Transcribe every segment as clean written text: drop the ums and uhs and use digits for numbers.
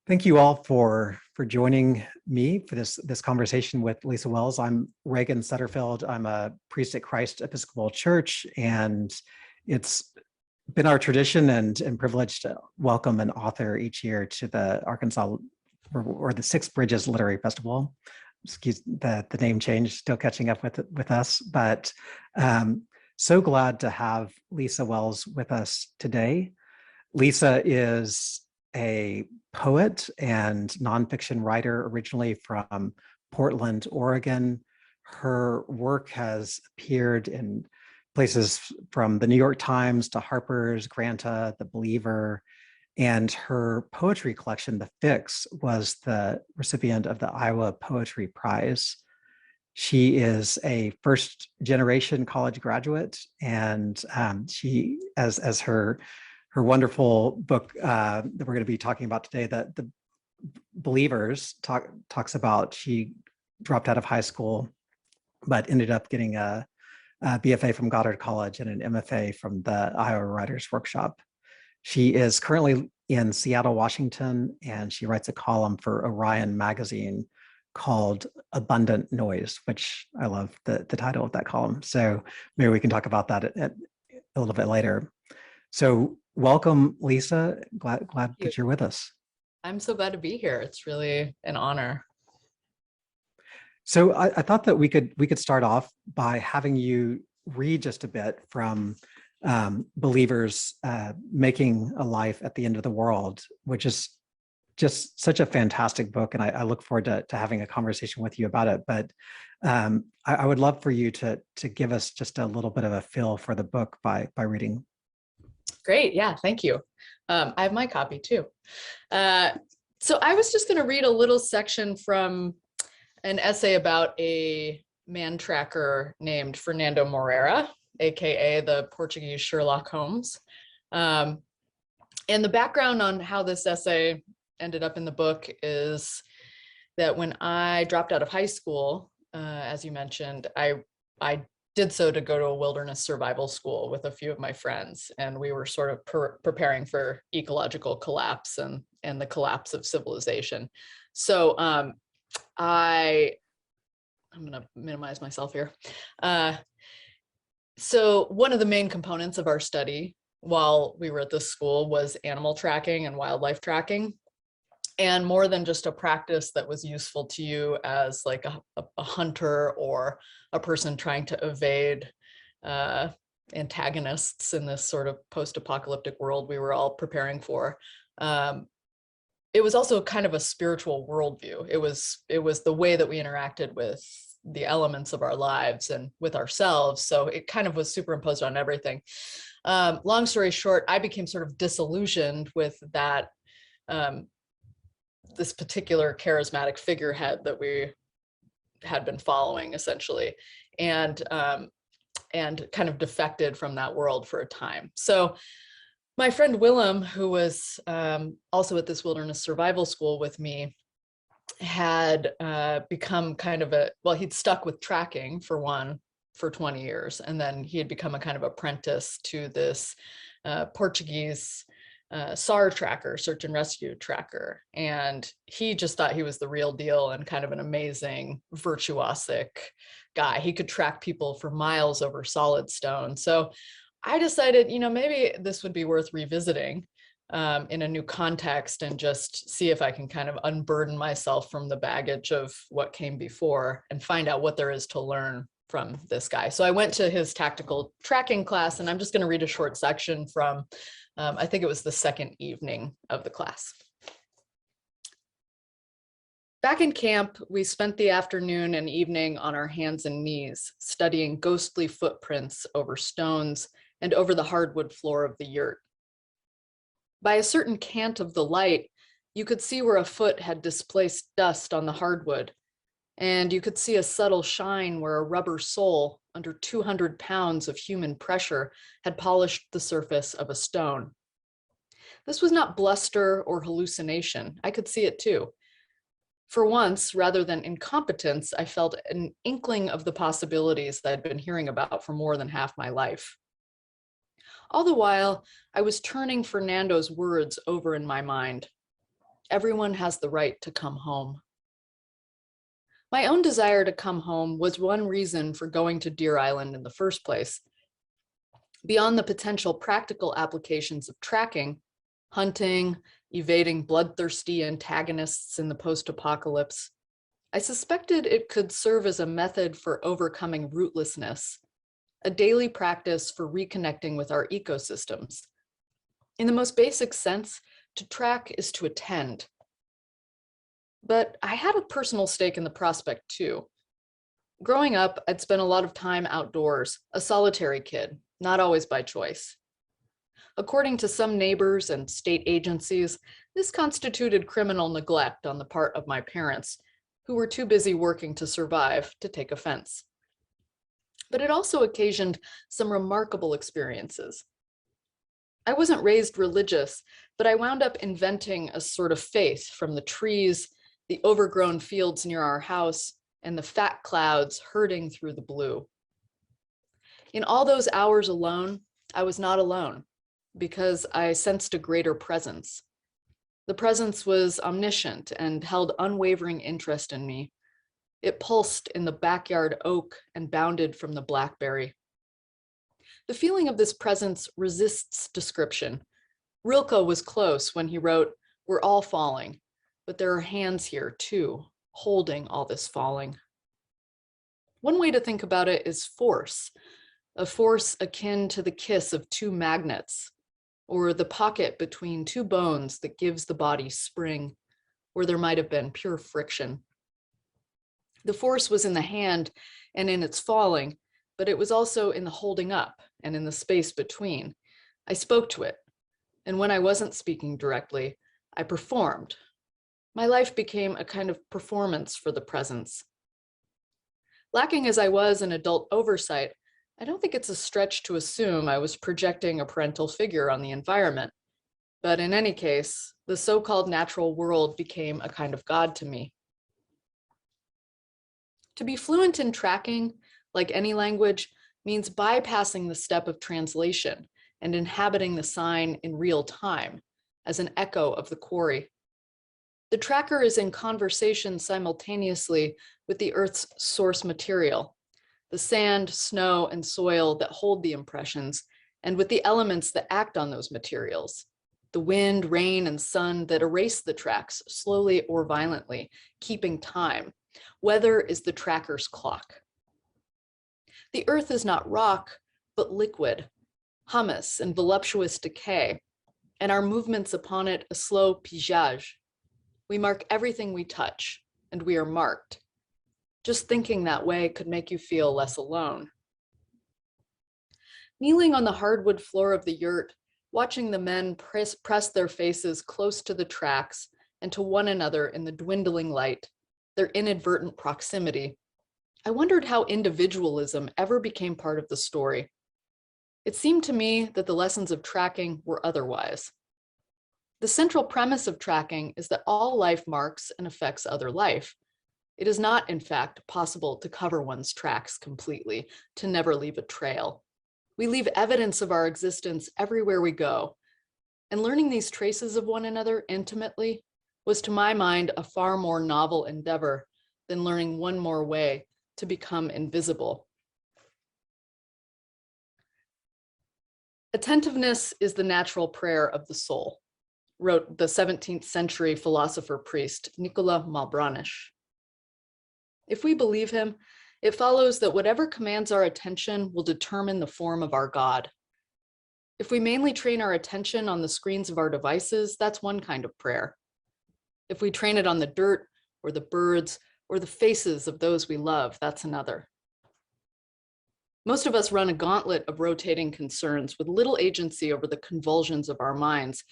Thank you all for joining me for this conversation with Lisa Wells. I'm Ragan Sutterfield. I'm a priest at Christ Episcopal Church, and it's been our tradition and privilege to welcome an author each year to the Arkansas or the Six Bridges Literary Festival. Excuse the name change, still catching up with us, but so glad to have Lisa Wells with us today. Lisa is a poet and nonfiction writer originally from Portland, Oregon. Her work has appeared in places from the New York Times to Harper's, Granta, The Believer, and her poetry collection, The Fix, was the recipient of the Iowa Poetry Prize. She is a first-generation college graduate, and she, as her wonderful book that we're going to be talking about today, the Believers, talks about she dropped out of high school, but ended up getting a BFA from Goddard College and an MFA from the Iowa Writers Workshop. She is currently in Seattle, Washington, and she writes a column for Orion magazine called Abundant Noise, which I love the title of that column. So maybe we can talk about that a little bit later. So welcome, Lisa. Glad that you're with us. I'm so glad to be here. It's really an honor. So I thought that we could start off by having you read just a bit from Believers, Making a Life at the End of the World, which is just such a fantastic book, and I look forward to having a conversation with you about it. But I would love for you to give us just a little bit of a feel for the book by reading. Great, yeah, thank you. I have my copy too. So I was just going to read a little section from an essay about a man tracker named Fernando Moreira, aka the Portuguese Sherlock Holmes. And the background on how this essay ended up in the book is that when I dropped out of high school, as you mentioned, I did so to go to a wilderness survival school with a few of my friends, and we were sort of preparing for ecological collapse and the collapse of civilization. So I'm going to minimize myself here. So one of the main components of our study while we were at this school was animal tracking and wildlife tracking. And more than just a practice that was useful to you as like a hunter or a person trying to evade antagonists in this sort of post-apocalyptic world we were all preparing for. It was also kind of a spiritual worldview. It was the way that we interacted with the elements of our lives and with ourselves. So it kind of was superimposed on everything. Long story short, I became sort of disillusioned with that this particular charismatic figurehead that we had been following, essentially, and kind of defected from that world for a time. So my friend Willem, who was also at this wilderness survival school with me, had become kind of he'd stuck with tracking for 20 years, and then he had become a kind of apprentice to this Portuguese SAR tracker, search and rescue tracker. And he just thought he was the real deal and kind of an amazing virtuosic guy. He could track people for miles over solid stone. So I decided, maybe this would be worth revisiting in a new context and just see if I can kind of unburden myself from the baggage of what came before and find out what there is to learn from this guy. So I went to his tactical tracking class, and I'm just going to read a short section from I think it was the second evening of the class. Back in camp, we spent the afternoon and evening on our hands and knees, studying ghostly footprints over stones and over the hardwood floor of the yurt. By a certain cant of the light, you could see where a foot had displaced dust on the hardwood, and you could see a subtle shine where a rubber sole under 200 pounds of human pressure had polished the surface of a stone. This was not bluster or hallucination. I could see it too. For once, rather than incompetence, I felt an inkling of the possibilities that I'd been hearing about for more than half my life. All the while, I was turning Fernando's words over in my mind. Everyone has the right to come home. My own desire to come home was one reason for going to Deer Island in the first place. Beyond the potential practical applications of tracking, hunting, evading bloodthirsty antagonists in the post-apocalypse, I suspected it could serve as a method for overcoming rootlessness, a daily practice for reconnecting with our ecosystems. In the most basic sense, to track is to attend. But I had a personal stake in the prospect too. Growing up, I'd spent a lot of time outdoors, a solitary kid, not always by choice. According to some neighbors and state agencies, this constituted criminal neglect on the part of my parents, who were too busy working to survive to take offense. But it also occasioned some remarkable experiences. I wasn't raised religious, but I wound up inventing a sort of faith from the trees, the overgrown fields near our house, and the fat clouds herding through the blue. In all those hours alone, I was not alone because I sensed a greater presence. The presence was omniscient and held unwavering interest in me. It pulsed in the backyard oak and bounded from the blackberry. The feeling of this presence resists description. Rilke was close when he wrote, "We're all falling, but there are hands here too, holding all this falling." One way to think about it is force, a force akin to the kiss of two magnets, or the pocket between two bones that gives the body spring, where there might have been pure friction. The force was in the hand and in its falling, but it was also in the holding up and in the space between. I spoke to it, and when I wasn't speaking directly, I performed. My life became a kind of performance for the presence. Lacking as I was in adult oversight, I don't think it's a stretch to assume I was projecting a parental figure on the environment. But in any case, the so-called natural world became a kind of God to me. To be fluent in tracking, like any language, means bypassing the step of translation and inhabiting the sign in real time as an echo of the quarry. The tracker is in conversation simultaneously with the Earth's source material, the sand, snow, and soil that hold the impressions, and with the elements that act on those materials, the wind, rain, and sun that erase the tracks slowly or violently, keeping time. Weather is the tracker's clock. The Earth is not rock, but liquid, humus and voluptuous decay, and our movements upon it a slow pillage. We mark everything we touch, and we are marked. Just thinking that way could make you feel less alone. Kneeling on the hardwood floor of the yurt, watching the men press their faces close to the tracks and to one another in the dwindling light, their inadvertent proximity, I wondered how individualism ever became part of the story. It seemed to me that the lessons of tracking were otherwise. The central premise of tracking is that all life marks and affects other life. It is not, in fact, possible to cover one's tracks completely, to never leave a trail. We leave evidence of our existence everywhere we go. And learning these traces of one another intimately was, to my mind, a far more novel endeavor than learning one more way to become invisible. Attentiveness is the natural prayer of the soul, wrote the 17th century philosopher priest Nicolas Malebranche. If we believe him, it follows that whatever commands our attention will determine the form of our God. If we mainly train our attention on the screens of our devices, that's one kind of prayer. If we train it on the dirt or the birds or the faces of those we love, that's another. Most of us run a gauntlet of rotating concerns with little agency over the convulsions of our minds,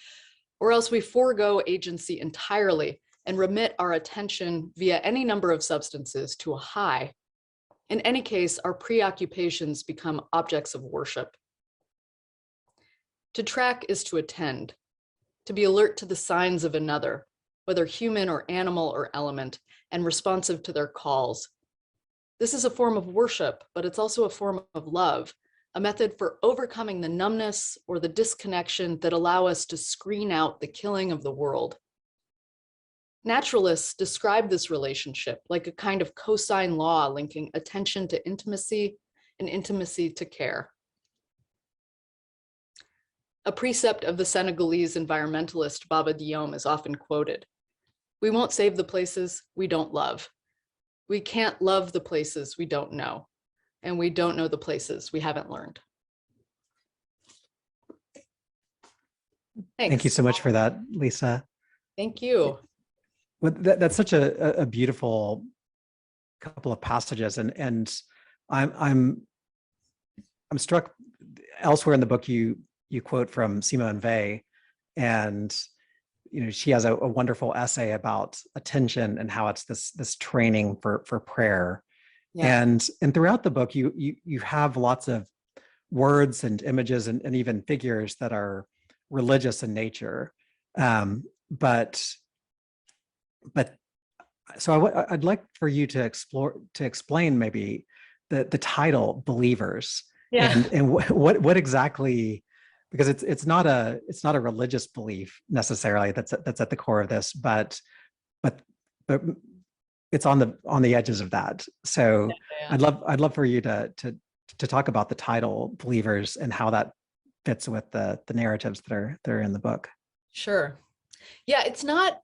or else we forego agency entirely and remit our attention via any number of substances to a high. In any case, our preoccupations become objects of worship. To track is to attend, to be alert to the signs of another, whether human or animal or element, and responsive to their calls. This is a form of worship, but it's also a form of love, a method for overcoming the numbness or the disconnection that allow us to screen out the killing of the world. Naturalists describe this relationship like a kind of cosine law linking attention to intimacy and intimacy to care. A precept of the Senegalese environmentalist Baba Diome is often quoted. We won't save the places we don't love. We can't love the places we don't know, and we don't know the places we haven't learned. Thanks. Thank you so much for that, Lisa. Thank you. Well, that's such a beautiful couple of passages, and I'm struck elsewhere in the book. You quote from Simone Weil, and she has a wonderful essay about attention and how it's this training for prayer. Yeah. And throughout the book, you have lots of words and images and even figures that are religious in nature, but so I'd like for you to explain maybe the title "Believers." Yeah. And what exactly, because it's not a religious belief necessarily that's at the core of this, but it's on the edges of that. So yeah. I'd love for you to talk about the title "Believers" and how that fits with the narratives that are in the book. Sure. Yeah, it's not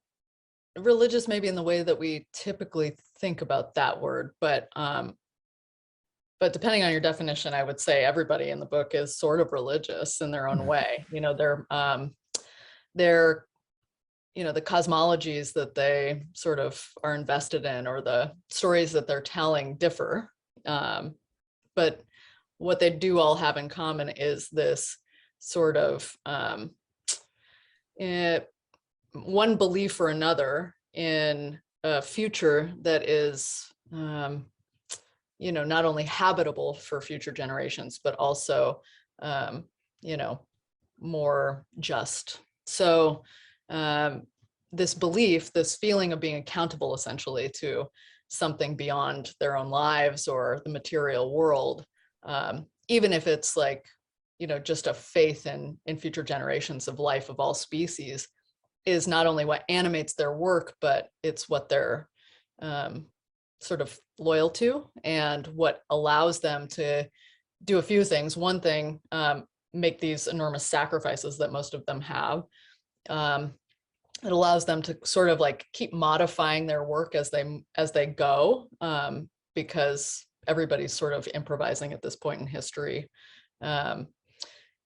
religious maybe in the way that we typically think about that word, but depending on your definition, I would say everybody in the book is sort of religious in their own way. They're the cosmologies that they sort of are invested in, or the stories that they're telling differ. But what they do all have in common is this sort of one belief or another in a future that is, not only habitable for future generations, but also, more just. So this belief, this feeling of being accountable essentially to something beyond their own lives or the material world, even if it's like, just a faith in future generations of life of all species, is not only what animates their work, but it's what they're sort of loyal to, and what allows them to do a few things. One thing, make these enormous sacrifices that most of them have. It allows them to sort of like keep modifying their work as they go, because everybody's sort of improvising at this point in history.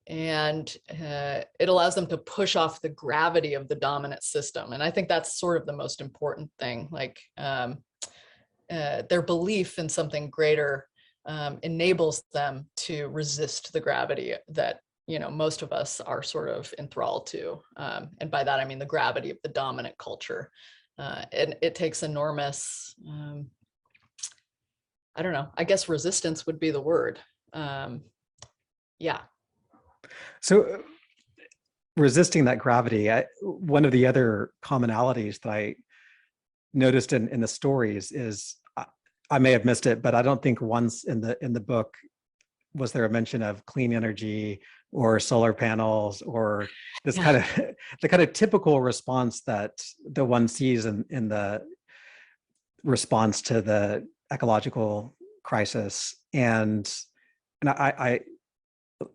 And it allows them to push off the gravity of the dominant system. And I think that's sort of the most important thing. Like their belief in something greater enables them to resist the gravity that, most of us are sort of enthralled to. And by that, I mean the gravity of the dominant culture. And it takes enormous, I don't know, I guess resistance would be the word. Yeah. So resisting that gravity, one of the other commonalities that I noticed in the stories is, I may have missed it, but I don't think once in the book was there a mention of clean energy or solar panels or this kind of the kind of typical response that the one sees in the response to the ecological crisis. And I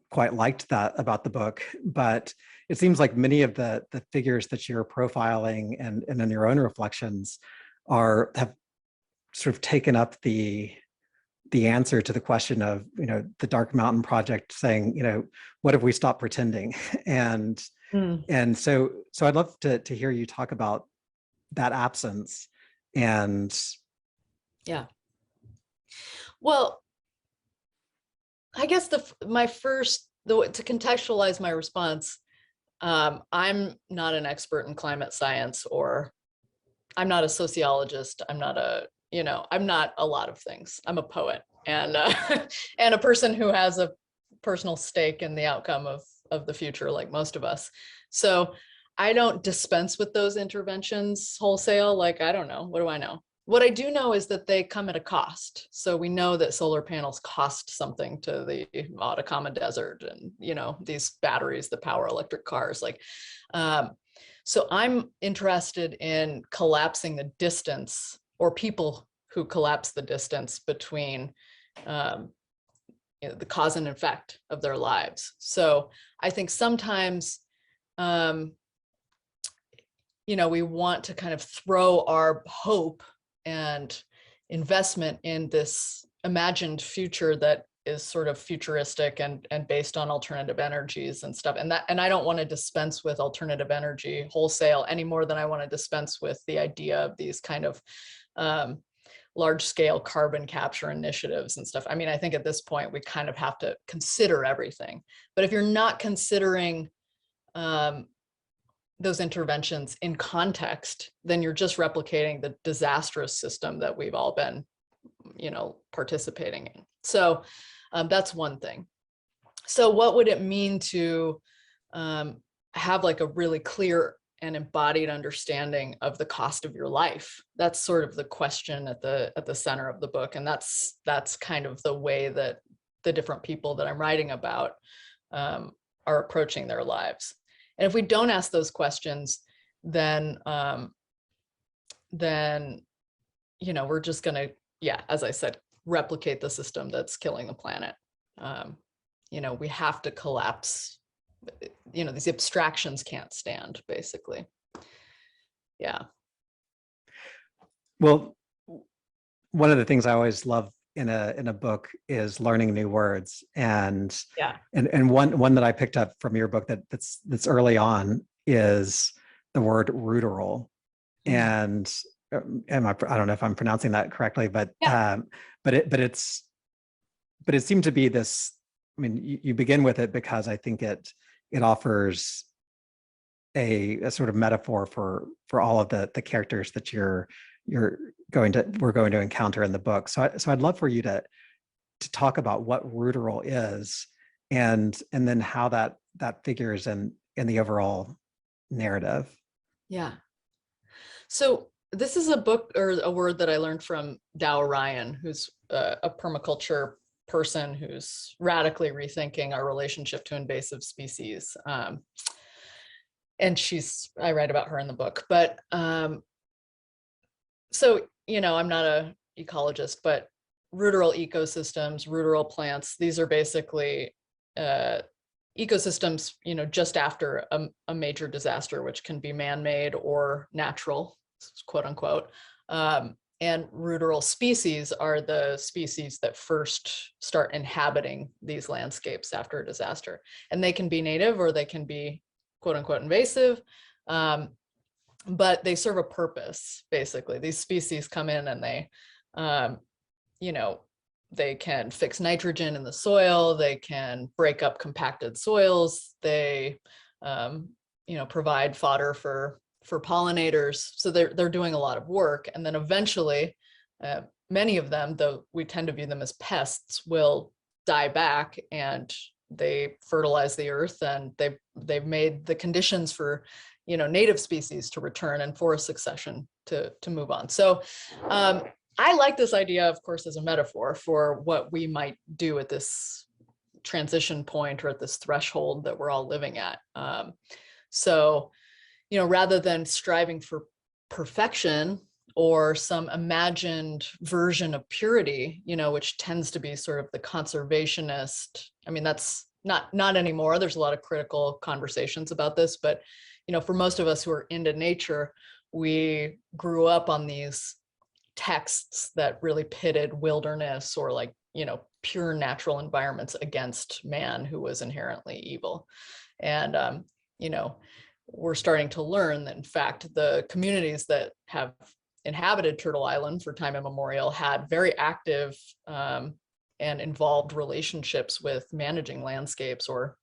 quite liked that about the book, but it seems like many of the figures that you're profiling and in your own reflections have sort of taken up the answer to the question of, the Dark Mountain Project saying, what if we stop pretending? And so I'd love to hear you talk about that absence. And yeah, well, I guess to contextualize my response, I'm not an expert in climate science, or I'm not a sociologist. I'm not a lot of things. I'm a poet and and a person who has a personal stake in the outcome of the future, like most of us. So I don't dispense with those interventions wholesale. Like, I don't know. What do I know? What I do know is that they come at a cost. So we know that solar panels cost something to the Atacama Desert, and these batteries that power electric cars. Like, So I'm interested in collapsing the distance, or people who collapse the distance between the cause and effect of their lives. So I think sometimes, we want to kind of throw our hope and investment in this imagined future that is sort of futuristic and based on alternative energies and stuff. And I don't want to dispense with alternative energy wholesale any more than I want to dispense with the idea of these kind of large scale carbon capture initiatives and stuff. I mean, I think at this point we kind of have to consider everything. But if you're not considering those interventions in context, then you're just replicating the disastrous system that we've all been, participating in. So that's one thing. So what would it mean to have like a really clear and embodied understanding of the cost of your life? That's sort of the question at the center of the book. And that's kind of the way that the different people that I'm writing about are approaching their lives. And if we don't ask those questions, then we're just going to, as I said, replicate the system that's killing the planet. We have to collapse. These abstractions can't stand, basically. Yeah. Well, one of the things I always love in a book is learning new words, and one that I picked up from your book that's early on is the word ruderal. And I don't know if I'm pronouncing that correctly, but it seemed to be this. I mean, you begin with it because I think it offers a sort of metaphor for all of the characters that we're going to encounter in the book. So I'd love for you to talk about what ruderal is, and then how that figures in the overall narrative. Yeah. So this is a book, or a word, that I learned from Dow Ryan, who's a permaculture person who's radically rethinking our relationship to invasive species. And I write about her in the book. But so, I'm not an ecologist, but ruderal ecosystems, ruderal plants, these are basically ecosystems, just after a major disaster, which can be man-made or natural, quote unquote. And ruderal species are the species that first start inhabiting these landscapes after a disaster. And they can be native, or they can be, quote unquote, invasive. But they serve a purpose, basically. These species come in and they, they can fix nitrogen in the soil. They can break up compacted soils. They, provide fodder for pollinators. So they're doing a lot of work. And then eventually, many of them, though we tend to view them as pests, will die back, and they fertilize the earth, and they've made the conditions for native species to return and forest succession to move on. So I like this idea, of course, as a metaphor for what we might do at this transition point, or at this threshold that we're all living at. So, rather than striving for perfection or some imagined version of purity, which tends to be sort of the conservationist. I mean, that's not anymore. There's a lot of critical conversations about this, but for most of us who are into nature, we grew up on these texts that really pitted wilderness, or pure natural environments, against man, who was inherently evil. And, we're starting to learn that, in fact, the communities that have inhabited Turtle Island for time immemorial had very active and involved relationships with managing landscapes, or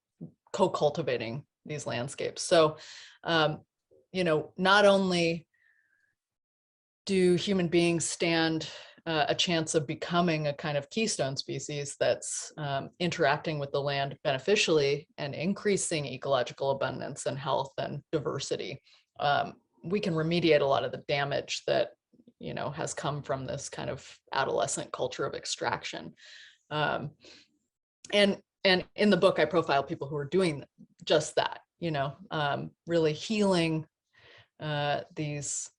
co-cultivating these landscapes. So, not only do human beings stand a chance of becoming a kind of keystone species that's interacting with the land beneficially and increasing ecological abundance and health and diversity, we can remediate a lot of the damage that has come from this kind of adolescent culture of extraction. And in the book, I profile people who are doing just that, really healing these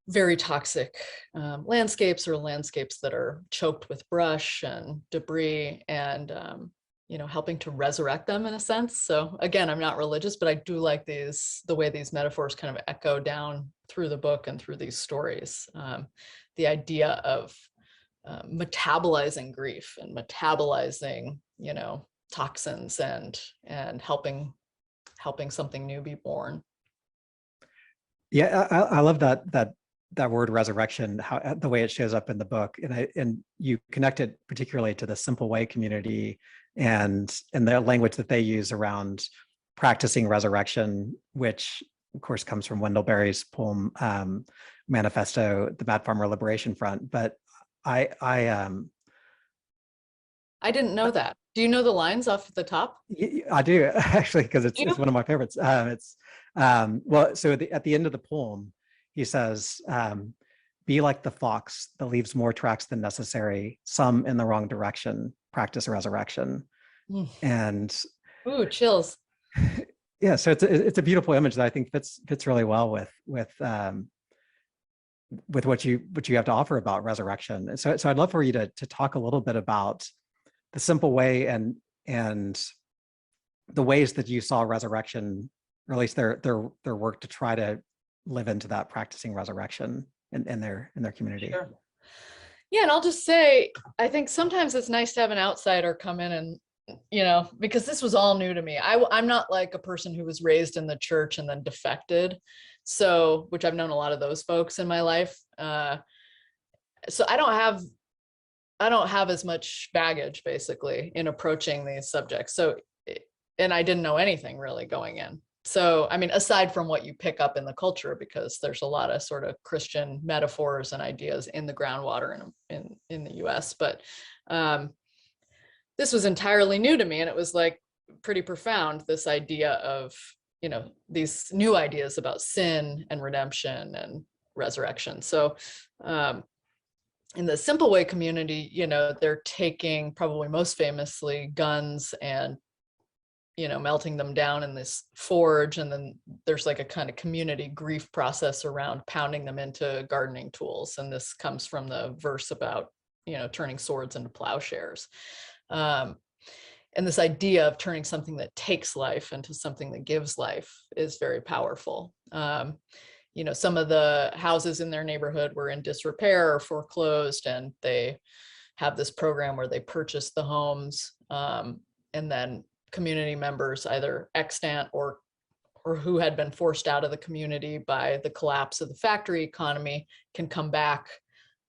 very toxic landscapes, or landscapes that are choked with brush and debris, and helping to resurrect them in a sense. So again, I'm not religious, but I do like the way these metaphors kind of echo down through the book and through these stories. The idea of metabolizing grief and metabolizing, toxins, and helping something new be born. Yeah, I love that word resurrection, how the way it shows up in the book, and you connect it particularly to the Simple Way community and the language that they use around practicing resurrection, which of course comes from Wendell Berry's poem Manifesto, the Mad Farmer Liberation Front. But I didn't know that. Do you know the lines off the top? I do, actually, because it's one of my favorites. Well, so at the end of the poem, he says, be like the fox that leaves more tracks than necessary, some in the wrong direction, practice resurrection. And ooh, chills. Yeah, so it's a beautiful image that I think fits really well with what you have to offer about resurrection. So I'd love for you to talk a little bit about the Simple Way and the ways that you saw resurrection, or at least their work to try to live into that, practicing resurrection in their community. Sure. Yeah, and I'll just say, I think sometimes it's nice to have an outsider come in and, because this was all new to me. I'm not like a person who was raised in the church and then defected. So, which I've known a lot of those folks in my life. So I don't have as much baggage basically in approaching these subjects. So, and I didn't know anything really going in. So, I mean, aside from what you pick up in the culture, because there's a lot of sort of Christian metaphors and ideas in the groundwater in the US, but this was entirely new to me, and it was like pretty profound, this idea of, these new ideas about sin and redemption and resurrection. So in the Simple Way community, they're taking, probably most famously, guns and melting them down in this forge. And then there's like a kind of community grief process around pounding them into gardening tools. And this comes from the verse about, turning swords into plowshares. And this idea of turning something that takes life into something that gives life is very powerful. Some of the houses in their neighborhood were in disrepair or foreclosed, and they have this program where they purchase the homes, and then community members, either extant or who had been forced out of the community by the collapse of the factory economy, can come back,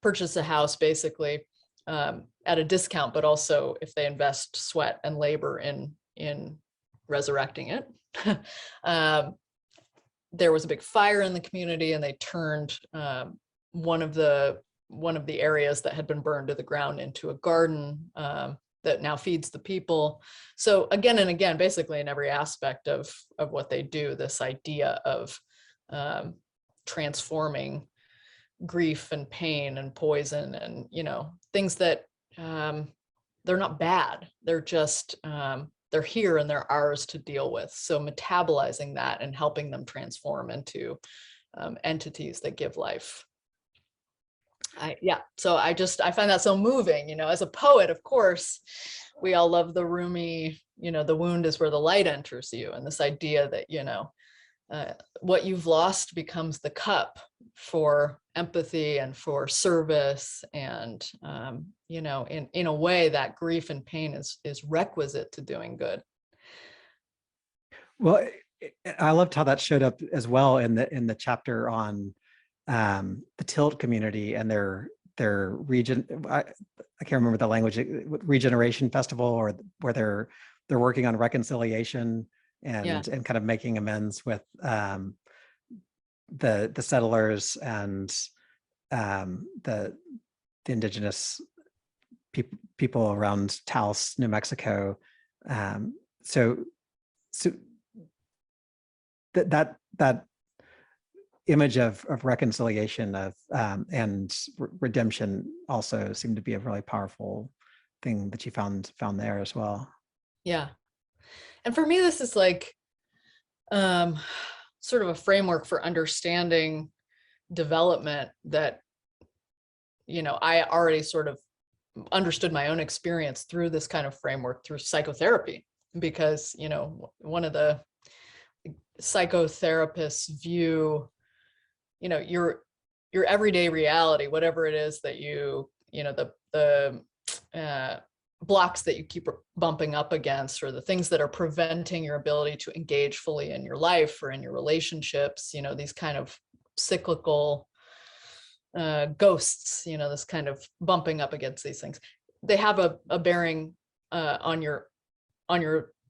purchase a house basically at a discount, but also if they invest sweat and labor in resurrecting it. There was a big fire in the community, and they turned one of the areas that had been burned to the ground into a garden that now feeds the people. So again and again, basically in every aspect of what they do, this idea of transforming grief and pain and poison and, things that they're not bad. They're just, they're here and they're ours to deal with. So metabolizing that and helping them transform into entities that give life. So I find that so moving, as a poet, of course, we all love the roomy, the wound is where the light enters you. And this idea that, what you've lost becomes the cup for empathy and for service. And, in a way that grief and pain is requisite to doing good. Well, I loved how that showed up as well in the chapter on the Tilt community and their region. I can't remember the language, regeneration festival, or where they're working on reconciliation and kind of making amends with the settlers and the indigenous people around Taos, New Mexico. So that image of reconciliation and redemption also seemed to be a really powerful thing that you found there as well. Yeah. And for me, this is like, sort of a framework for understanding development that, I already sort of understood my own experience through this kind of framework through psychotherapy, because, one of the psychotherapists view, your everyday reality, whatever it is that the blocks that you keep bumping up against, or the things that are preventing your ability to engage fully in your life or in your relationships, these kind of cyclical ghosts, this kind of bumping up against these things, they have a bearing on your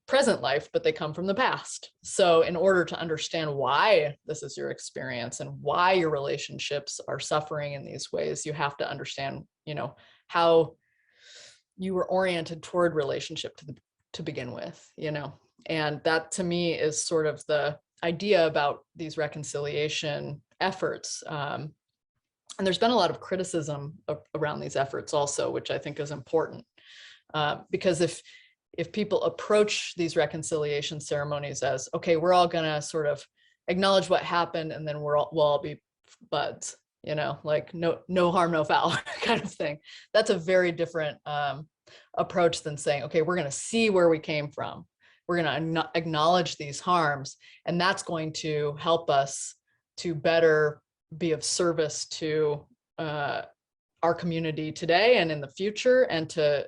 present life, but they come from the past. So in order to understand why this is your experience and why your relationships are suffering in these ways, you have to understand, how you were oriented toward relationship to begin with, and that to me is sort of the idea about these reconciliation efforts. And there's been a lot of criticism around these efforts also, which I think is important, because if people approach these reconciliation ceremonies as, okay, we're all gonna sort of acknowledge what happened and then we'll all be buds, like no harm, no foul kind of thing. That's a very different approach than saying, okay, we're gonna see where we came from. We're gonna acknowledge these harms, and that's going to help us to better be of service to our community today and in the future, and to,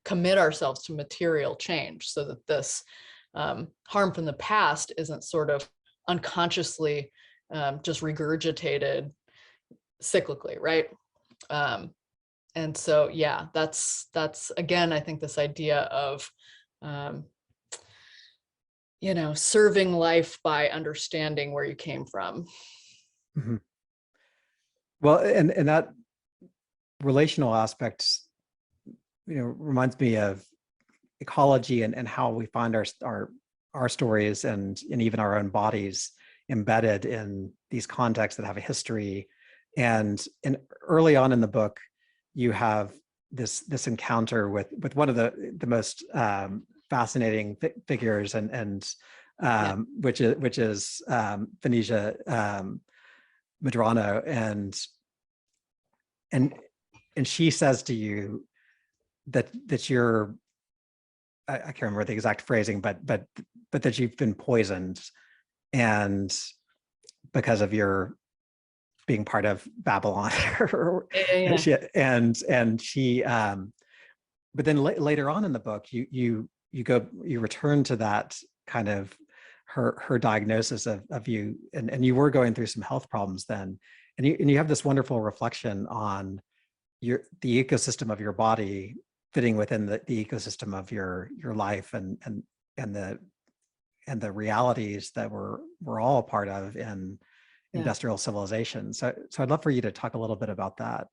commit ourselves to material change, so that this harm from the past isn't sort of unconsciously just regurgitated cyclically, right? And so, yeah, that's again, I think this idea of, serving life by understanding where you came from. Mm-hmm. Well, and that relational aspect, reminds me of ecology and how we find our stories and even our own bodies embedded in these contexts that have a history. And early on in the book, you have this encounter with one of the most fascinating figures, which is Phoenicia Medrano, and she says to you that you're, I can't remember the exact phrasing, but that you've been poisoned, and because of your being part of Babylon. And she but then later on in the book, you return to that kind of her diagnosis of you, and you were going through some health problems then, and you have this wonderful reflection on the ecosystem of your body fitting within the ecosystem of your life, and the realities that we're all a part of in industrial civilization. So I'd love for you to talk a little bit about that.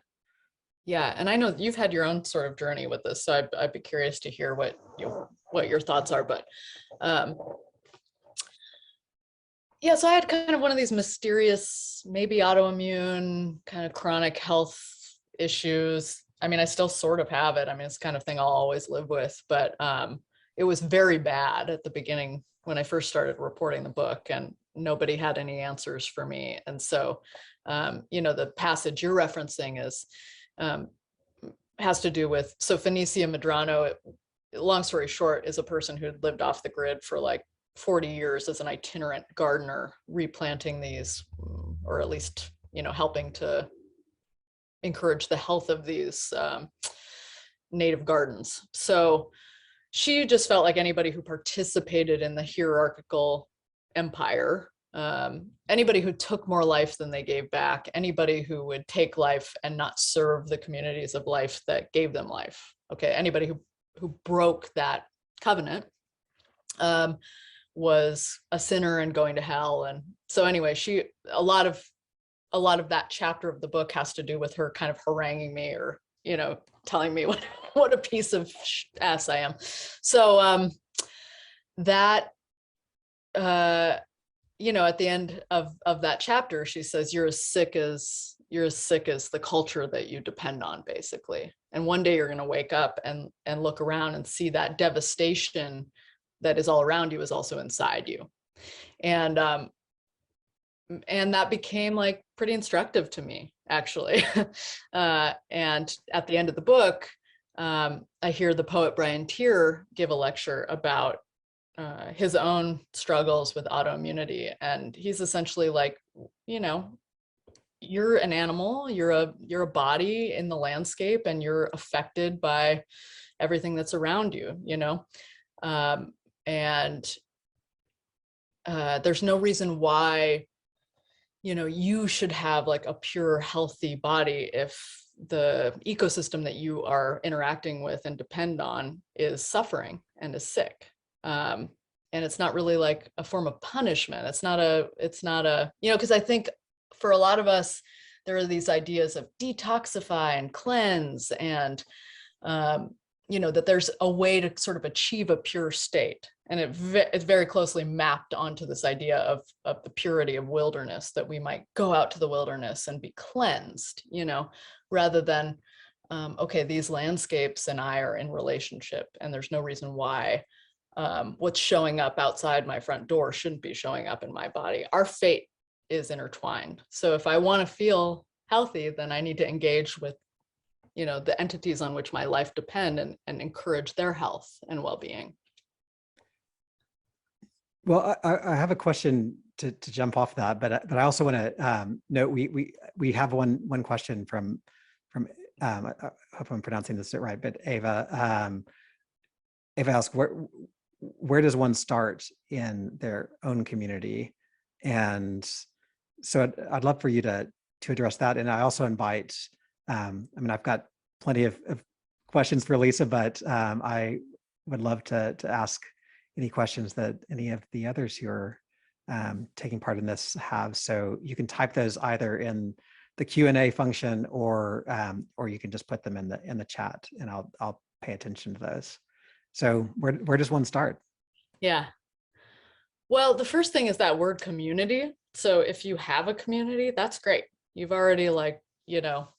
Yeah, and I know you've had your own sort of journey with this, so I'd be curious to hear what your thoughts are. But yeah, so I had kind of one of these mysterious, maybe autoimmune, kind of chronic health issues. I mean, I still sort of have it. I mean, it's the kind of thing I'll always live with, but it was very bad at the beginning when I first started reporting the book, and nobody had any answers for me. And so, the passage you're referencing has to do with, so Phoenicia Medrano, long story short, is a person who had lived off the grid for like 40 years as an itinerant gardener, replanting these, or at least, helping to encourage the health of these native gardens. So she just felt like anybody who participated in the hierarchical empire, anybody who took more life than they gave back, anybody who would take life and not serve the communities of life that gave them life. Okay, anybody who broke that covenant was a sinner and going to hell. And so anyway, a lot of that chapter of the book has to do with her kind of haranguing me, or telling me what a piece of ass I am. So that at the end of that chapter, she says, you're as sick as the culture that you depend on, basically. And one day you're going to wake up and look around and see that devastation that is all around you is also inside you. And that became like pretty instructive to me, actually. And at the end of the book, I hear the poet Brian Tier give a lecture about his own struggles with autoimmunity. And he's essentially like, you know, you're an animal, you're a body in the landscape, and you're affected by everything that's around you, you know? And there's no reason why, you know, you should have like a pure, healthy body if the ecosystem that you are interacting with and depend on is suffering and is sick. And it's not really like a form of punishment. It's not a, you know, because I think for a lot of us, there are these ideas of detoxify and cleanse, and, you know, that there's a way to sort of achieve a pure state. And it's very closely mapped onto this idea of the purity of wilderness, that we might go out to the wilderness and be cleansed, you know, rather than, okay, these landscapes and I are in relationship, and there's no reason why what's showing up outside my front door shouldn't be showing up in my body. Our fate is intertwined. So if I want to feel healthy, then I need to engage with, you know, the entities on which my life depend, and encourage their health and well-being. Well, I have a question to jump off that, but I also want to note we have one question from I hope I'm pronouncing this right, but Ava asked, where does one start in their own community? And so I'd love for you to address that. And I also invite, I mean, I've got plenty of questions for Lisa, but I would love to ask any questions that any of the others who are taking part in this have. So you can type those either in the Q&A function, or you can just put them in the chat, and I'll pay attention to those. So where does one start? Yeah. Well, the first thing is that word community. So if you have a community, that's great. You've already, like, you know,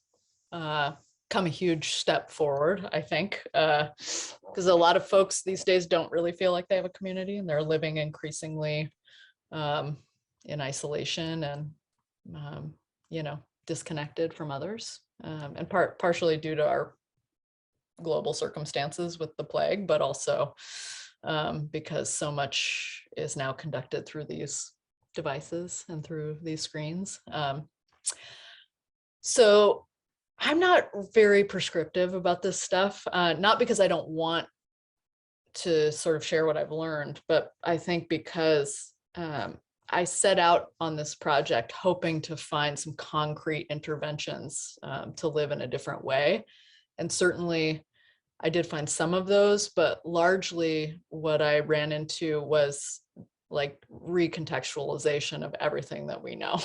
come a huge step forward, I think, because a lot of folks these days don't really feel like they have a community, and they're living increasingly in isolation and, you know, disconnected from others, and partially due to our global circumstances with the plague, but also because so much is now conducted through these devices and through these screens. So I'm not very prescriptive about this stuff, not because I don't want to sort of share what I've learned, but I think because I set out on this project hoping to find some concrete interventions to live in a different way. And certainly I did find some of those, but largely what I ran into was like recontextualization of everything that we know.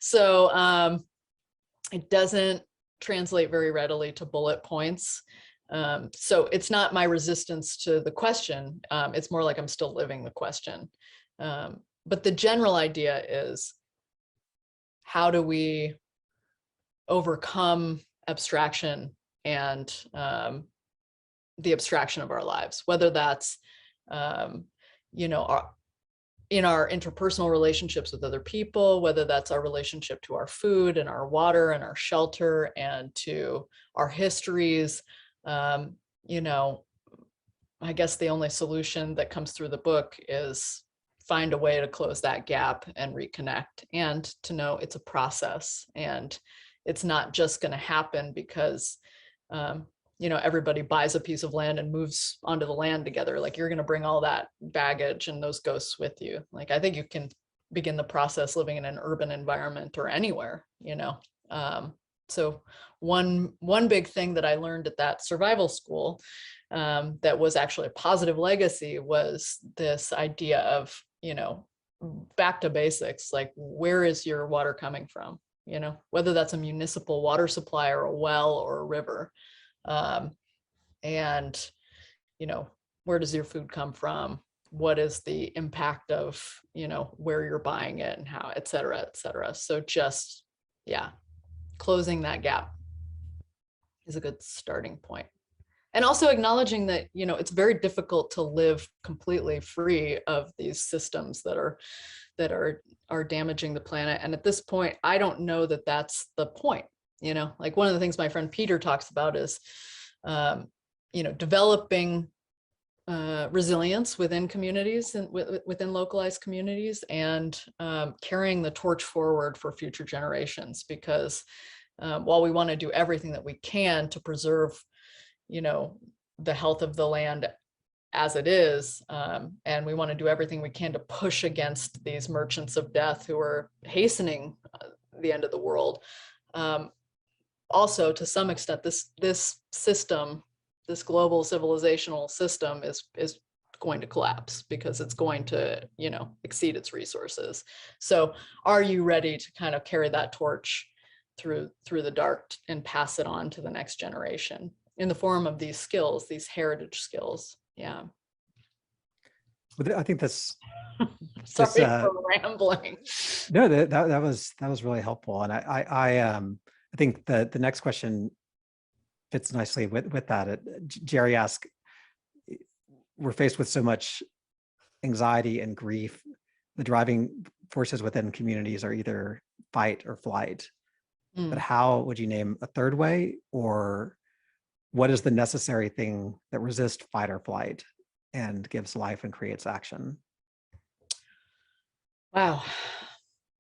So it doesn't translate very readily to bullet points. So it's not my resistance to the question. It's more like I'm still living the question. But the general idea is, how do we overcome abstraction and the abstraction of our lives, whether that's, you know, in our interpersonal relationships with other people, whether that's our relationship to our food and our water and our shelter and to our histories. You know, I guess the only solution that comes through the book is find a way to close that gap and reconnect, and to know it's a process, and it's not just going to happen because you know, everybody buys a piece of land and moves onto the land together. Like, you're going to bring all that baggage and those ghosts with you. Like, I think you can begin the process living in an urban environment or anywhere, you know. So one big thing that I learned at that survival school that was actually a positive legacy was this idea of, you know, back to basics. Like, where is your water coming from? You know, whether that's a municipal water supply or a well or a river. And, you know, where does your food come from? What is the impact of, you know, where you're buying it and how, et cetera, et cetera. So just, yeah, closing that gap is a good starting point. And also acknowledging that, it's very difficult to live completely free of these systems that are damaging the planet. And at this point, I don't know that that's the point. Like one of the things my friend Peter talks about is, developing resilience within communities and within localized communities, and carrying the torch forward for future generations. Because while we want to do everything that we can to preserve, the health of the land as it is, and we want to do everything we can to push against these merchants of death who are hastening the end of the world. Also, to some extent, this system, this global civilizational system, is going to collapse because it's going to, exceed its resources. So, are you ready to kind of carry that torch through the dark and pass it on to the next generation in the form of these skills, these heritage skills? Yeah. I think that's Sorry for rambling. No, that was really helpful, and I think the next question fits nicely with that. Jerry asked, we're faced with so much anxiety and grief. The driving forces within communities are either fight or flight. But how would you name a third way, or what is the necessary thing that resists fight or flight and gives life and creates action? Wow.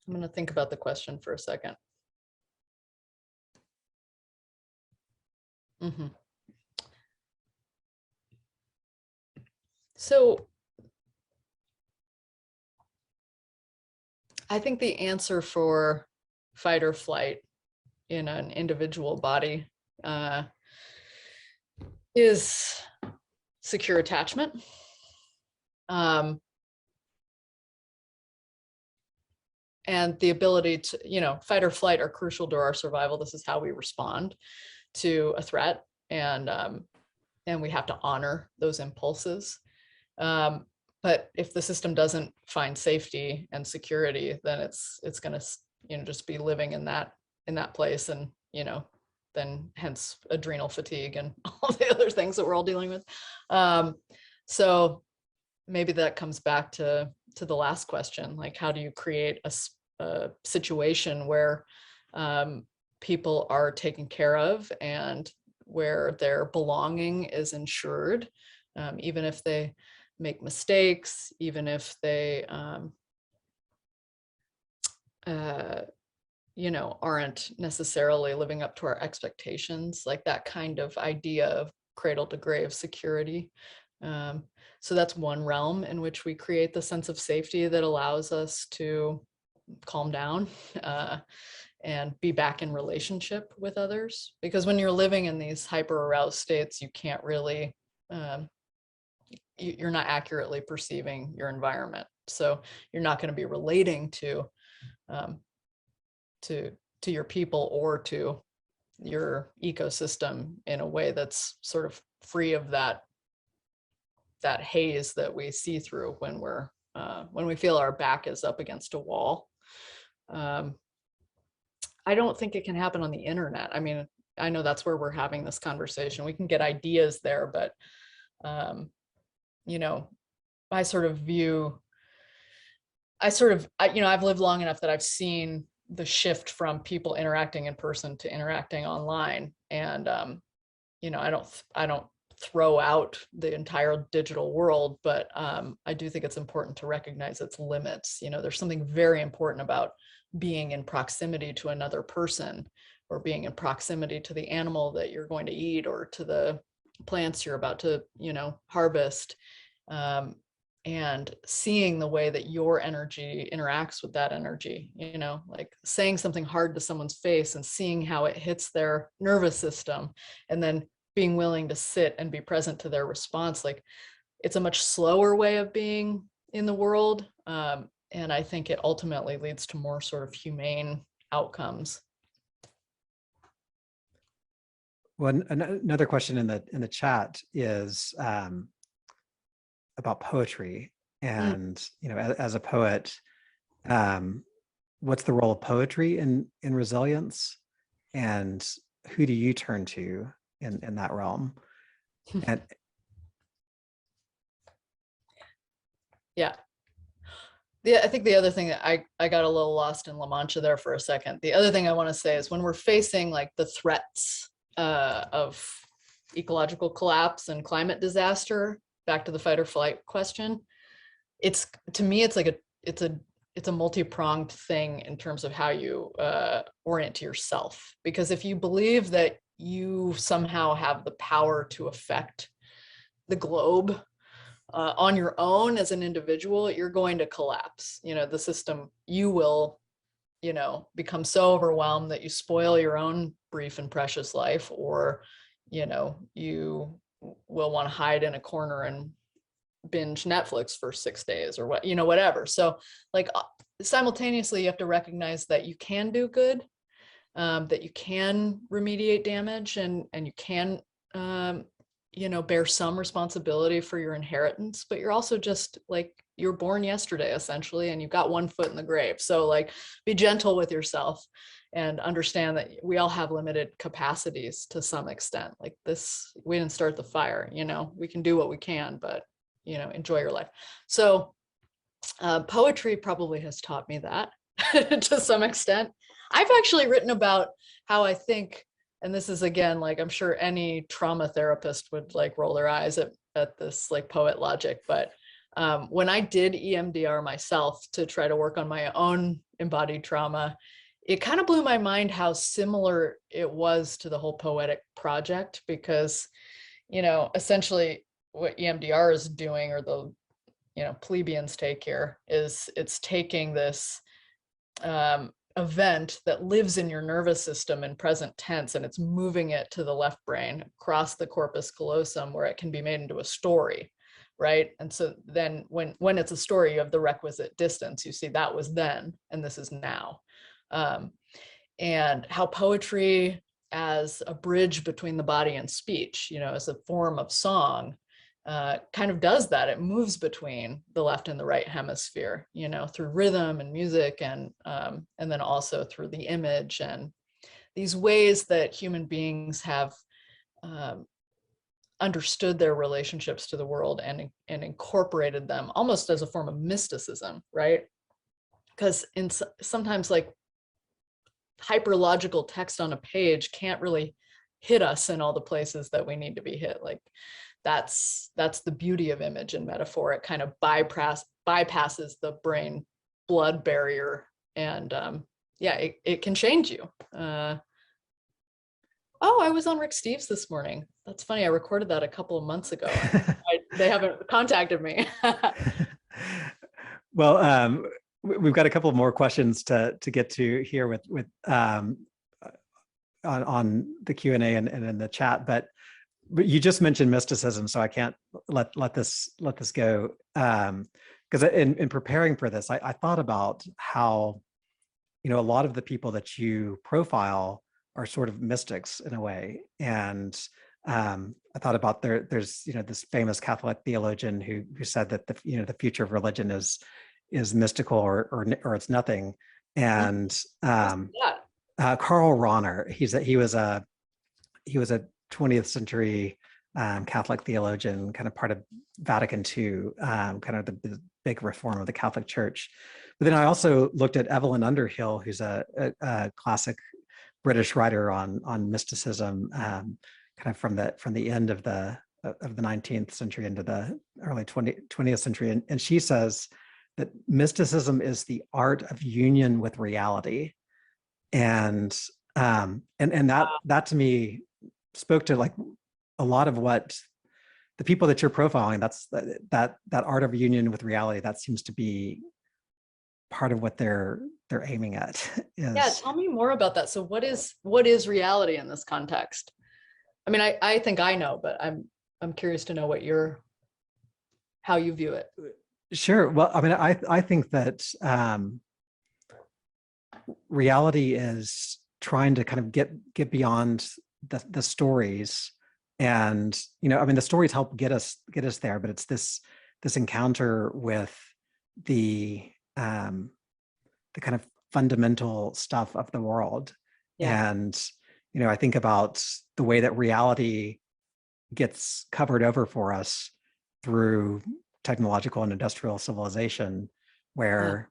I'm going to think about the question for a second. So I think the answer for fight or flight in an individual body is secure attachment. And the ability to, fight or flight are crucial to our survival. This is how we respond to a threat, and we have to honor those impulses. But if the system doesn't find safety and security, then it's going to, just be living in that place, and then hence adrenal fatigue and all the other things that we're all dealing with. So maybe that comes back to the last question, like how do you create a situation where people are taken care of and where their belonging is ensured, even if they make mistakes, even if they aren't necessarily living up to our expectations, like that kind of idea of cradle to grave security. So that's one realm in which we create the sense of safety that allows us to calm down and be back in relationship with others. Because when you're living in these hyper aroused states, you can't really, you're not accurately perceiving your environment. So you're not going to be relating to your people or to your ecosystem in a way that's sort of free of that haze that we see through when we feel our back is up against a wall. I don't think it can happen on the internet. I mean, I know that's where we're having this conversation. We can get ideas there, but I sort of view, I've lived long enough that I've seen the shift from people interacting in person to interacting online. And, I don't throw out the entire digital world, but I do think it's important to recognize its limits. There's something very important about being in proximity to another person, or being in proximity to the animal that you're going to eat, or to the plants you're about to, harvest. And seeing the way that your energy interacts with that energy, like saying something hard to someone's face and seeing how it hits their nervous system, and then being willing to sit and be present to their response. Like, it's a much slower way of being in the world. And I think it ultimately leads to more sort of humane outcomes. Well, another question in the chat is about poetry, and as a poet, what's the role of poetry in resilience, and who do you turn to in that realm? And Yeah. I think the other thing that I got a little lost in La Mancha there for a second. The other thing I want to say is when we're facing like the threats of ecological collapse and climate disaster, back to the fight or flight question, it's, to me, it's like it's a multi-pronged thing in terms of how you orient to yourself. Because if you believe that you somehow have the power to affect the globe on your own as an individual, you're going to collapse. The system, you will, become so overwhelmed that you spoil your own brief and precious life, or, you will want to hide in a corner and binge Netflix for 6 days or whatever. So like simultaneously, you have to recognize that you can do good, that you can remediate damage, and you can, bear some responsibility for your inheritance, but you're also just like, you're born yesterday essentially, and you've got one foot in the grave. So like, be gentle with yourself and understand that we all have limited capacities to some extent. Like this, we didn't start the fire, we can do what we can, but enjoy your life. So poetry probably has taught me that to some extent. I've actually written about how I think, and this is again, like, I'm sure any trauma therapist would like roll their eyes at this like poet logic, but when I did EMDR myself to try to work on my own embodied trauma, it kind of blew my mind how similar it was to the whole poetic project, because, essentially what EMDR is doing, or the, plebeians take here, is it's taking this event that lives in your nervous system in present tense, and it's moving it to the left brain across the corpus callosum, where it can be made into a story, right? And so then when it's a story, you have the requisite distance. You see, that was then and this is now. And how poetry as a bridge between the body and speech, as a form of song, kind of does that. It moves between the left and the right hemisphere, through rhythm and music, and then also through the image, and these ways that human beings have understood their relationships to the world and incorporated them almost as a form of mysticism, right? Because sometimes like hyperlogical text on a page can't really hit us in all the places that we need to be hit. Like that's the beauty of image and metaphor. It kind of bypasses the brain blood barrier, and it can change you. I was on Rick Steves this morning. That's funny. I recorded that a couple of months ago. They haven't contacted me. Well, we've got a couple of more questions to get to here with on the Q&A and in the chat, but you just mentioned mysticism, so I can't let this go. Because in preparing for this, I thought about how, a lot of the people that you profile are sort of mystics in a way. And I thought about there's this famous Catholic theologian who said that the future of religion is mystical or it's nothing. And Karl Rahner, he was a 20th century Catholic theologian, kind of part of Vatican II, kind of the big reform of the Catholic Church. But then I also looked at Evelyn Underhill, who's a classic British writer on mysticism, kind of from the end of the 19th century into the early 20th century, and she says that mysticism is the art of union with reality, and that to me spoke to like a lot of what the people that you're profiling. That's that art of union with reality. That seems to be part of what they're aiming at. Yeah, tell me more about that. So what is reality in this context? I mean, I think I know, but I'm curious to know how you view it. Sure. Well, I mean, I think that reality is trying to kind of get beyond the stories, and I mean, the stories help get us there, but it's this encounter with the kind of fundamental stuff of the world. Yeah. And I think about the way that reality gets covered over for us through technological and industrial civilization, where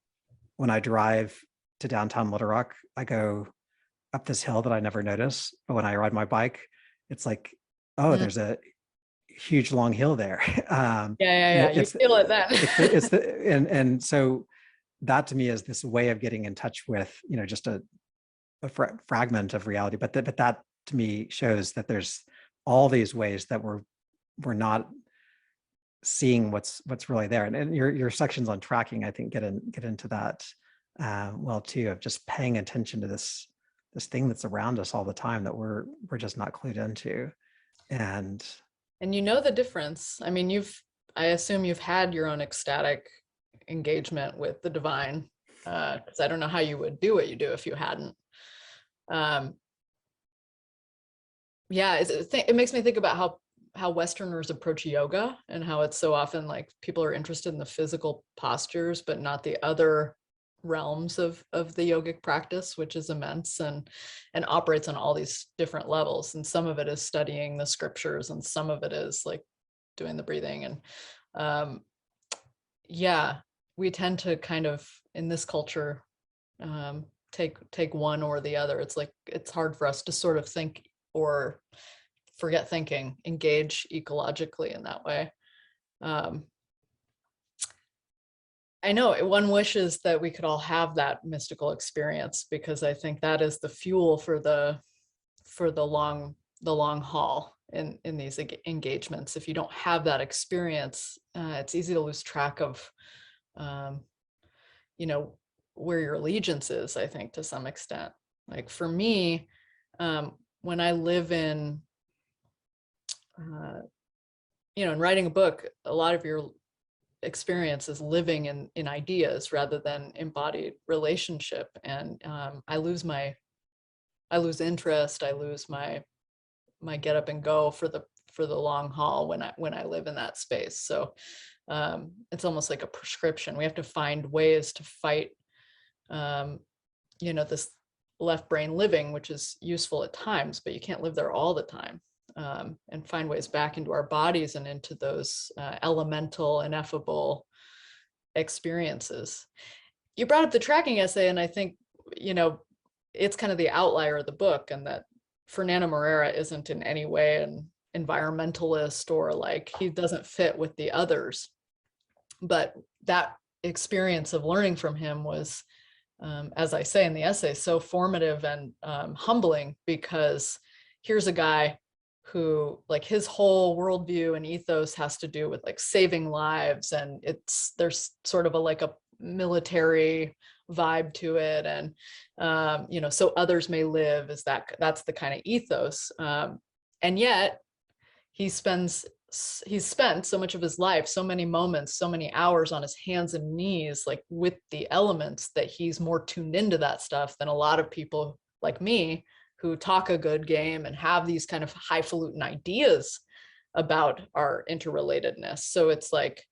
when I drive to downtown Little Rock, I go up this hill that I never notice. But when I ride my bike, it's like, oh, Mm. there's a huge long hill there. Yeah. You feel it then. And so that to me is this way of getting in touch with, just a fragment of reality. But that to me shows that there's all these ways that we're not seeing what's really there. And your sections on tracking, I think, get into that well too, of just paying attention to this thing that's around us all the time that we're just not clued into. And the difference. I mean, I assume you've had your own ecstatic engagement with the divine, because I don't know how you would do what you do if you hadn't. Yeah, it makes me think about how Westerners approach yoga, and how it's so often like people are interested in the physical postures, but not the other realms of the yogic practice, which is immense and operates on all these different levels. And some of it is studying the scriptures, and some of it is like doing the breathing. And yeah, we tend to kind of, in this culture, take one or the other. It's like, it's hard for us to sort of think or forget thinking, engage ecologically in that way. I know one wishes that we could all have that mystical experience, because I think that is the fuel for the long haul in these engagements. If you don't have that experience, it's easy to lose track of, where your allegiance is, I think, to some extent. Like for me, when I live in, in writing a book, a lot of your experience is living in ideas rather than embodied relationship. And I lose interest, I lose my get up and go for the long haul when I live in that space. So it's almost like a prescription. We have to find ways to fight this left brain living, which is useful at times, but you can't live there all the time. And find ways back into our bodies and into those elemental, ineffable experiences. You brought up the tracking essay, and I think, it's kind of the outlier of the book, and that Fernando Morera isn't in any way an environmentalist, or like he doesn't fit with the others. But that experience of learning from him was, as I say in the essay, so formative and humbling, because here's a guy who, like, his whole worldview and ethos has to do with like saving lives, and there's sort of a military vibe to it, and so others may live, that's the kind of ethos, and yet he's spent so much of his life, so many moments, so many hours on his hands and knees, like with the elements, that he's more tuned into that stuff than a lot of people like me, who talk a good game and have these kind of highfalutin ideas about our interrelatedness. So it's like,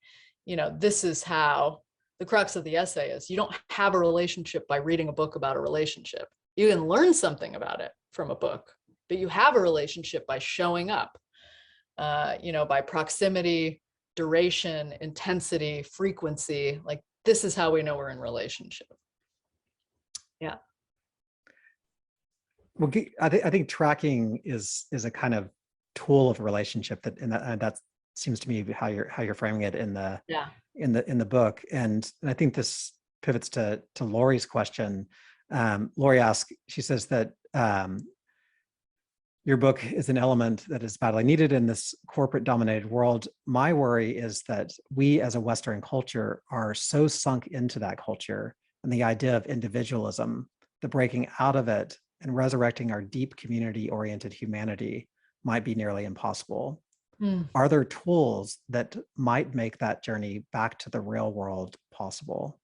this is how the crux of the essay is. You don't have a relationship by reading a book about a relationship. You can learn something about it from a book, but you have a relationship by showing up, by proximity, duration, intensity, frequency. Like, this is how we know we're in relationship. Yeah. Well, I think tracking is a kind of tool of relationship that seems to me how you're framing it in the book. And I think this pivots to Lori's question. Lori asked, she says that your book is an element that is badly needed in this corporate dominated world. My worry is that we as a Western culture are so sunk into that culture and the idea of individualism, the breaking out of it and resurrecting our deep community-oriented humanity might be nearly impossible. Are there tools that might make that journey back to the real world possible?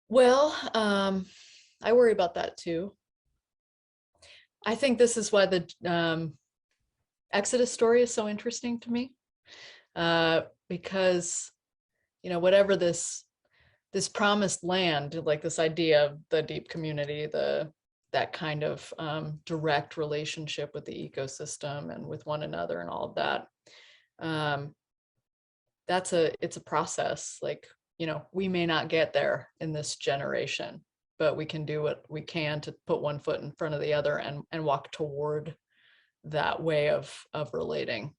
Well, I worry about that too. I think this is why the Exodus story is so interesting to me, because, whatever this promised land, like this idea of the deep community, the that kind of direct relationship with the ecosystem and with one another and all of that. It's a process. Like, we may not get there in this generation, but we can do what we can to put one foot in front of the other and walk toward that way of relating.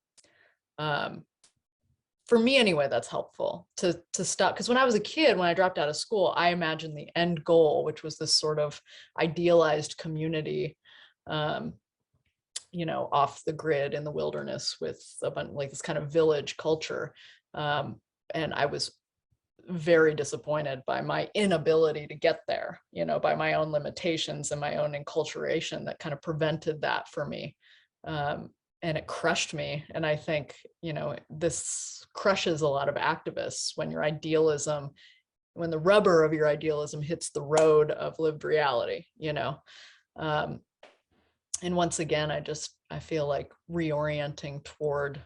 For me anyway, that's helpful to stop. Because when I was a kid, when I dropped out of school, I imagined the end goal, which was this sort of idealized community, off the grid in the wilderness with a bunch, like this kind of village culture. And I was very disappointed by my inability to get there, by my own limitations and my own enculturation that kind of prevented that for me. And it crushed me. And I think, this crushes a lot of activists when when the rubber of your idealism hits the road of lived reality, and once again, I feel like reorienting toward,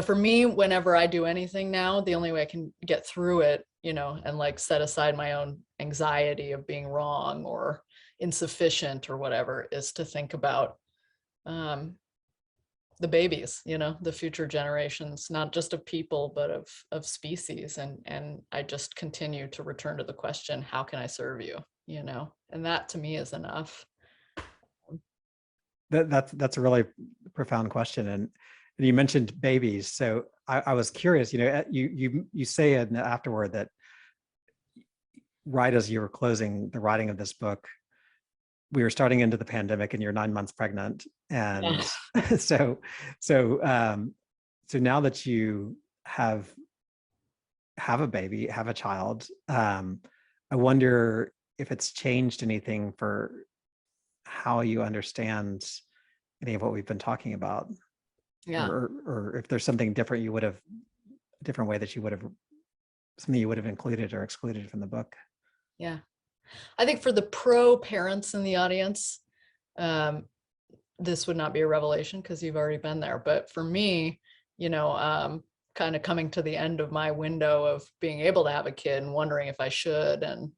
for me, whenever I do anything now, the only way I can get through it, and like set aside my own anxiety of being wrong or insufficient or whatever, is to think about the babies, the future generations, not just of people, but of species. And I just continue to return to the question, how can I serve you? And that to me is enough. That's a really profound question. And you mentioned babies. So I was curious, you say in the afterword that right as you were closing the writing of this book, we were starting into the pandemic and you're 9 months pregnant. And yeah. so now that you have a baby, have a child, I wonder if it's changed anything for how you understand any of what we've been talking about. Yeah. Or if there's something different different way that something you would have included or excluded from the book. Yeah. I think for the pro parents in the audience, this would not be a revelation because you've already been there. But for me, kind of coming to the end of my window of being able to have a kid and wondering if I should, and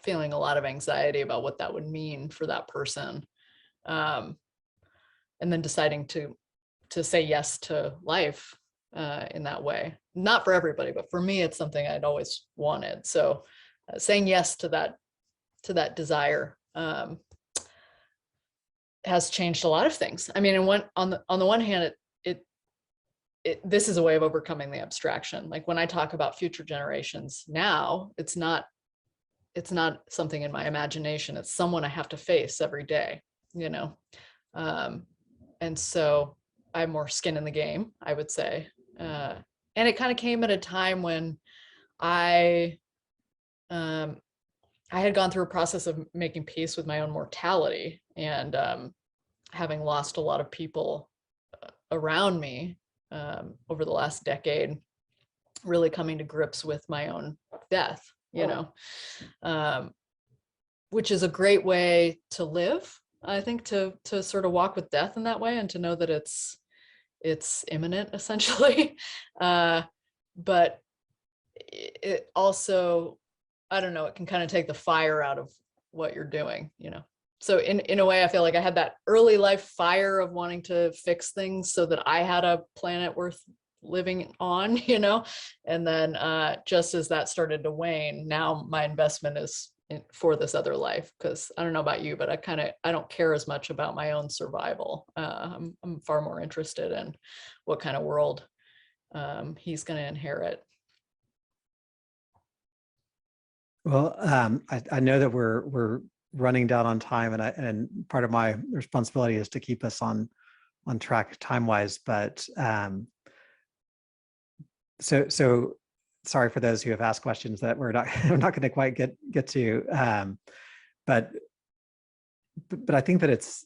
feeling a lot of anxiety about what that would mean for that person. And then deciding to say yes to life in that way. Not for everybody, but for me, it's something I'd always wanted. So saying yes to that desire has changed a lot of things. I mean, on the one hand, this is a way of overcoming the abstraction. Like when I talk about future generations now, it's not something in my imagination. It's someone I have to face every day, and so I have more skin in the game, I would say. And it kind of came at a time when I had gone through a process of making peace with my own mortality and having lost a lot of people around me over the last decade, really coming to grips with my own death, which is a great way to live, I think, to sort of walk with death in that way and to know that it's imminent, essentially. But it also, I don't know, it can kind of take the fire out of what you're doing, So in a way, I feel like I had that early life fire of wanting to fix things so that I had a planet worth living on, and then just as that started to wane, now my investment is for this other life, because I don't know about you, but I don't care as much about my own survival. I'm far more interested in what kind of world he's going to inherit. Well, I know that we're running down on time, and part of my responsibility is to keep us on track time-wise. But so sorry for those who have asked questions that we're not going to quite get to. But I think that it's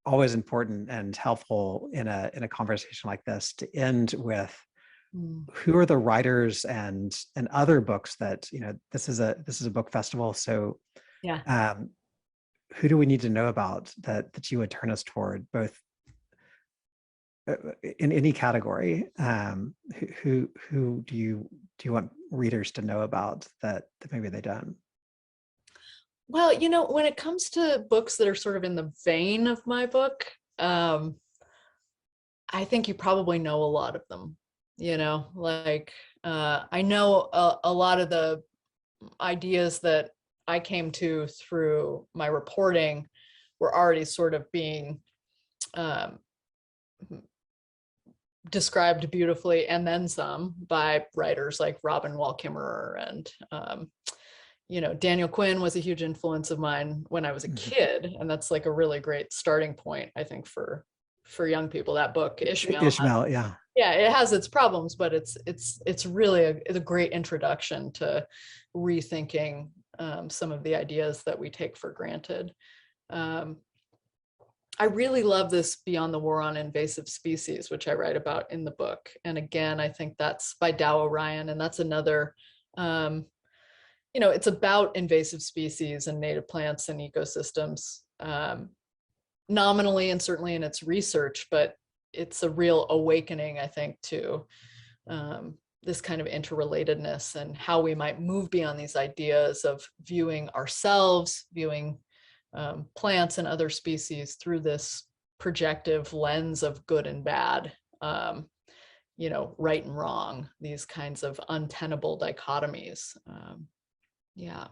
always important and helpful in a conversation like this to end with who are the writers and other books that, this is a book festival. So yeah, who do we need to know about that you would turn us toward, both in any category? Who do you want readers to know about that maybe they don't? Well, when it comes to books that are sort of in the vein of my book, I think you probably know a lot of them, like I know a lot of the ideas that I came to through my reporting were already sort of being um, described beautifully and then some by writers like Robin Wall Kimmerer and Daniel Quinn was a huge influence of mine when I was a kid, and that's like a really great starting point, I think, for young people. That book Ishmael, yeah. Yeah, it has its problems, but it's really a great introduction to rethinking some of the ideas that we take for granted. I really love this Beyond the War on Invasive Species, which I write about in the book. And again, I think that's by Dow Orion, and that's another it's about invasive species and native plants and ecosystems, nominally and certainly in its research, but it's a real awakening, I think, to this kind of interrelatedness and how we might move beyond these ideas of viewing ourselves, viewing plants and other species through this projective lens of good and bad, right and wrong, these kinds of untenable dichotomies. Yeah.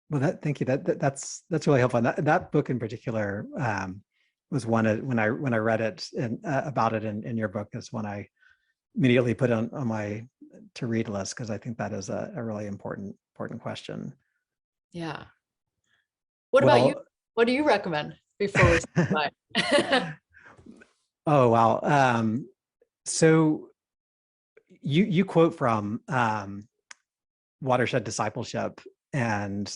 Well, thank you. That's really helpful. And that book in particular was one when I read it and about it in your book is one I immediately put on my to read list, because I think that is a really important question. Yeah. What about you? What do you recommend before we say bye? Oh wow. So you quote from Watershed Discipleship and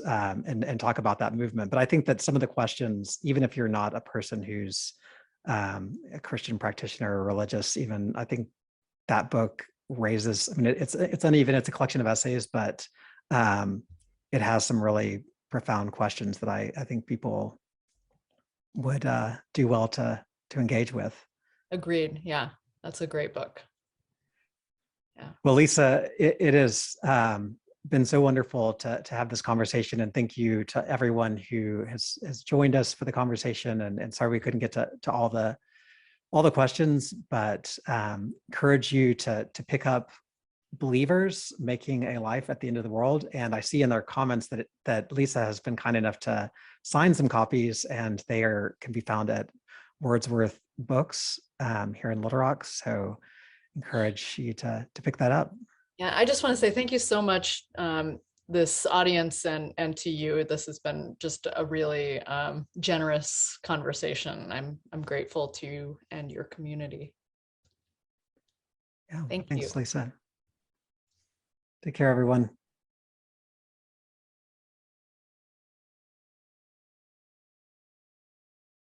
talk about that movement. But I think that some of the questions, even if you're not a person who's a Christian practitioner or religious, even, I think that book raises, I mean, it's uneven, it's a collection of essays, but it has some really profound questions that I think people would do well to engage with. Agreed. Yeah, that's a great book. Yeah. Well, Lisa, it has been so wonderful to have this conversation, and thank you to everyone who has joined us for the conversation. And sorry we couldn't get to all the questions, but encourage you to pick up Believers Making a Life at the End of the World. And I see in their comments that Lisa has been kind enough to sign some copies, and they can be found at Wordsworth Books here in Little Rock. So encourage you to pick that up. Yeah, I just want to say thank you so much, this audience and to you. This has been just a really generous conversation. I'm grateful to you and your community. Yeah, thanks, Lisa. Take care, everyone.